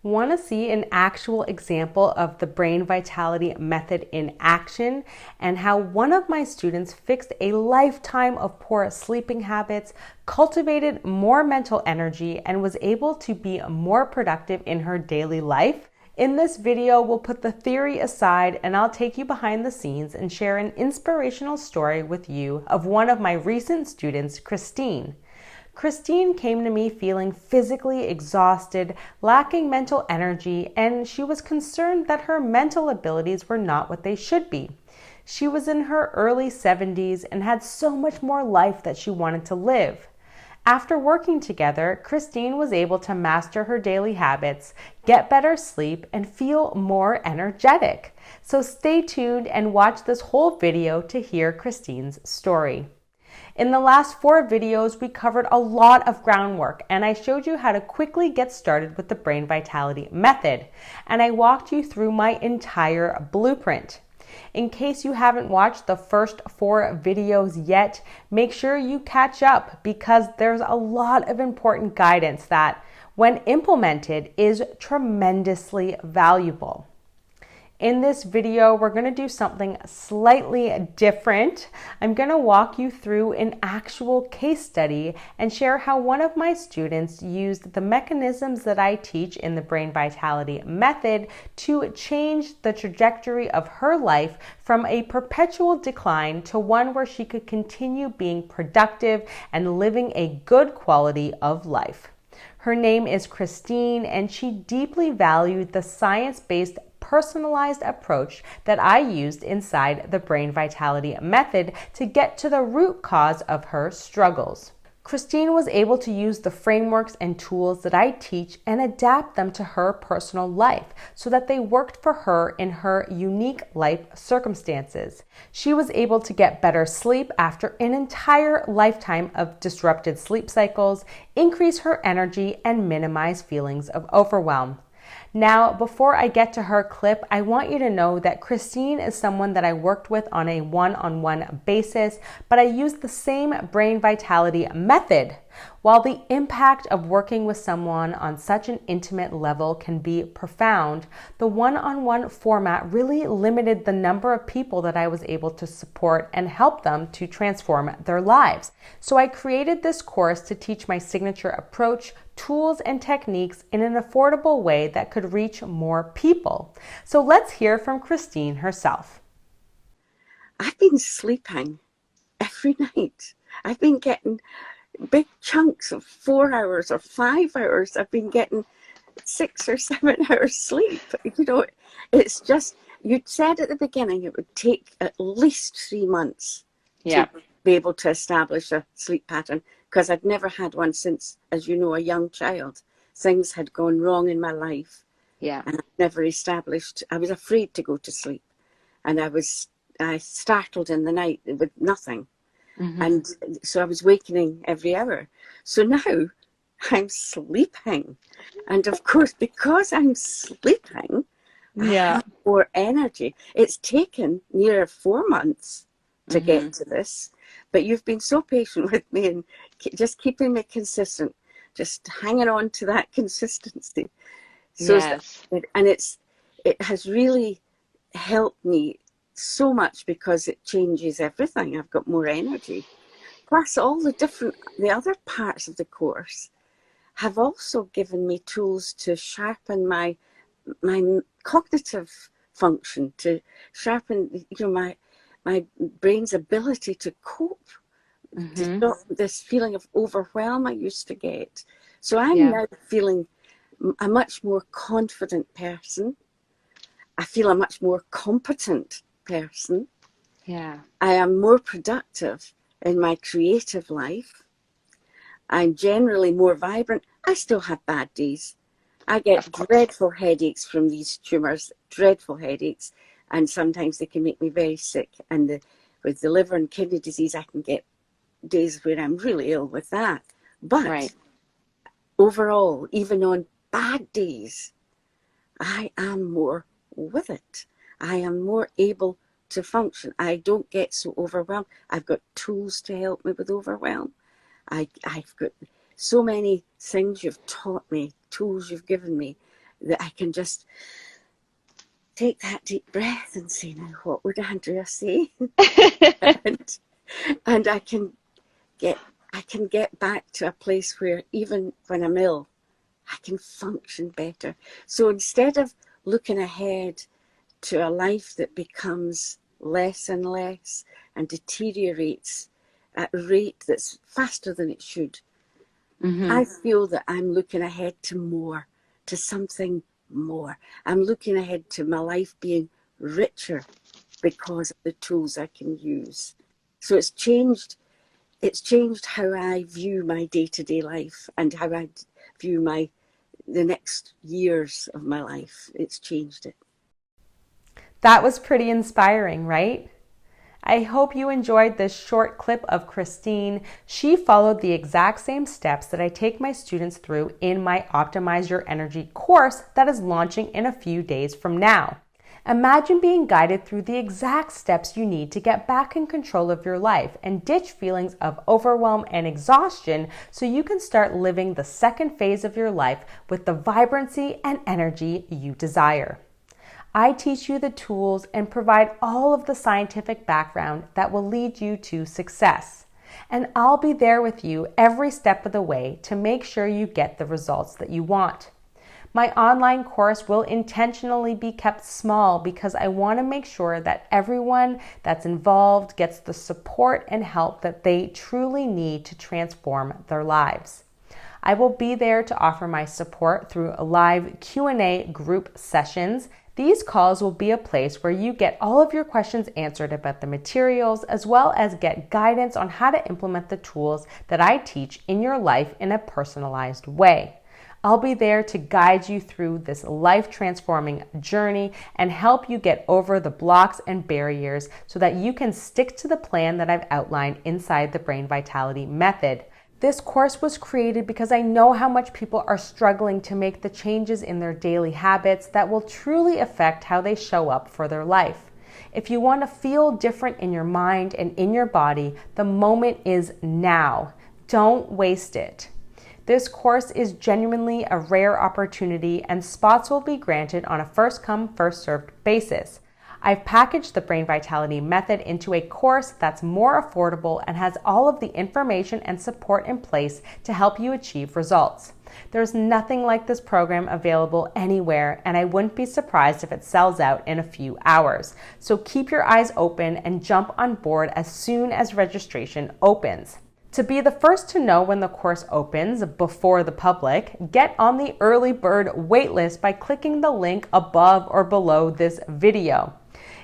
Want to see an actual example of the brain vitality method in action and how one of my students fixed a lifetime of poor sleeping habits, cultivated more mental energy, and was able to be more productive in her daily life? In this video, we'll put the theory aside and I'll take you behind the scenes and share an inspirational story with you of one of my recent students, Christine. Christine came to me feeling physically exhausted, lacking mental energy, and she was concerned that her mental abilities were not what they should be. She was in her early 70s and had so much more life that she wanted to live. After working together, Christine was able to master her daily habits, get better sleep, and feel more energetic. So stay tuned and watch this whole video to hear Christine's story. In the last 4 videos, we covered a lot of groundwork and I showed you how to quickly get started with the brain vitality method. And I walked you through my entire blueprint. In case you haven't watched the first 4 videos yet, make sure you catch up because there's a lot of important guidance that, when implemented, is tremendously valuable. In this video, we're going to do something slightly different. I'm going to walk you through an actual case study and share how one of my students used the mechanisms that I teach in the Brain Vitality method to change the trajectory of her life from a perpetual decline to one where she could continue being productive and living a good quality of life. Her name is Christine, and she deeply valued the science-based personalized approach that I used inside the Brain Vitality method to get to the root cause of her struggles. Christine was able to use the frameworks and tools that I teach and adapt them to her personal life so that they worked for her in her unique life circumstances. She was able to get better sleep after an entire lifetime of disrupted sleep cycles, increase her energy, and minimize feelings of overwhelm. Now, before I get to her clip, I want you to know that Christine is someone that I worked with on a one-on-one basis, but I used the same brain vitality method. While the impact of working with someone on such an intimate level can be profound, the one-on-one format really limited the number of people that I was able to support and help them to transform their lives. So I created this course to teach my signature approach, tools, and techniques in an affordable way that could reach more people. So let's hear from Christine herself. I've been sleeping every night. I've been getting big chunks of 4 hours or 5 hours. I've been getting 6 or 7 hours sleep. You know, it's just, you said at the beginning it would take at least 3 months to be able to establish a sleep pattern, because I'd never had one since, as you know, a young child. Things had gone wrong in my life. And I'd never established, I was afraid to go to sleep. And I startled in the night with nothing. And so I was wakening every hour. So now I'm sleeping. And of course, because I'm sleeping, I have more energy. It's taken near 4 months to get to this, but you've been so patient with me and just keeping me consistent, just hanging on to that consistency. So it has really helped me so much because it changes everything. I've got more energy. Plus all the other parts of the course have also given me tools to sharpen my cognitive function, to sharpen, my brain's ability to cope, to stop this feeling of overwhelm I used to get. So I'm now feeling a much more confident person. I feel a much more competent person. I am more productive in my creative life. I'm generally more vibrant. I still have bad days. I get dreadful headaches from these tumours, dreadful headaches, and sometimes they can make me very sick. And with the liver and kidney disease, I can get days where I'm really ill with that. But overall, even on bad days, I am more with it. I am more able to function. I don't get so overwhelmed. I've got tools to help me with overwhelm. I've got so many things you've taught me, tools you've given me, that I can just take that deep breath and say, now, what would Andrea say? and, and I can get back to a place where even when I'm ill, I can function better. So instead of looking ahead to a life that becomes less and less and deteriorates at a rate that's faster than it should, I feel that I'm looking ahead to more, to something more. I'm looking ahead to my life being richer because of the tools I can use. So it's changed how I view my day-to-day life and how I view the next years of my life. It's changed it. That was pretty inspiring, right? I hope you enjoyed this short clip of Christine. She followed the exact same steps that I take my students through in my Optimize Your Energy course that is launching in a few days from now. Imagine being guided through the exact steps you need to get back in control of your life and ditch feelings of overwhelm and exhaustion so you can start living the second phase of your life with the vibrancy and energy you desire. I teach you the tools and provide all of the scientific background that will lead you to success. And I'll be there with you every step of the way to make sure you get the results that you want. My online course will intentionally be kept small because I want to make sure that everyone that's involved gets the support and help that they truly need to transform their lives. I will be there to offer my support through live Q&A group sessions. These calls will be a place where you get all of your questions answered about the materials, as well as get guidance on how to implement the tools that I teach in your life in a personalized way. I'll be there to guide you through this life-transforming journey and help you get over the blocks and barriers so that you can stick to the plan that I've outlined inside the Brain Vitality Method. This course was created because I know how much people are struggling to make the changes in their daily habits that will truly affect how they show up for their life. If you want to feel different in your mind and in your body, the moment is now. Don't waste it. This course is genuinely a rare opportunity, and spots will be granted on a first-come, first-served basis. I've packaged the Brain Vitality Method into a course that's more affordable and has all of the information and support in place to help you achieve results. There's nothing like this program available anywhere, and I wouldn't be surprised if it sells out in a few hours. So keep your eyes open and jump on board as soon as registration opens. To be the first to know when the course opens before the public, get on the early bird waitlist by clicking the link above or below this video.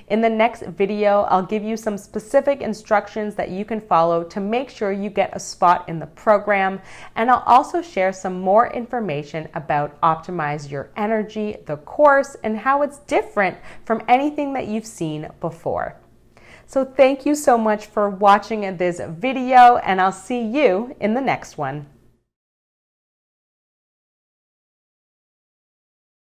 In the next video, I'll give you some specific instructions that you can follow to make sure you get a spot in the program, and I'll also share some more information about Optimize Your Energy, the course, and how it's different from anything that you've seen before. So thank you so much for watching this video, and I'll see you in the next one.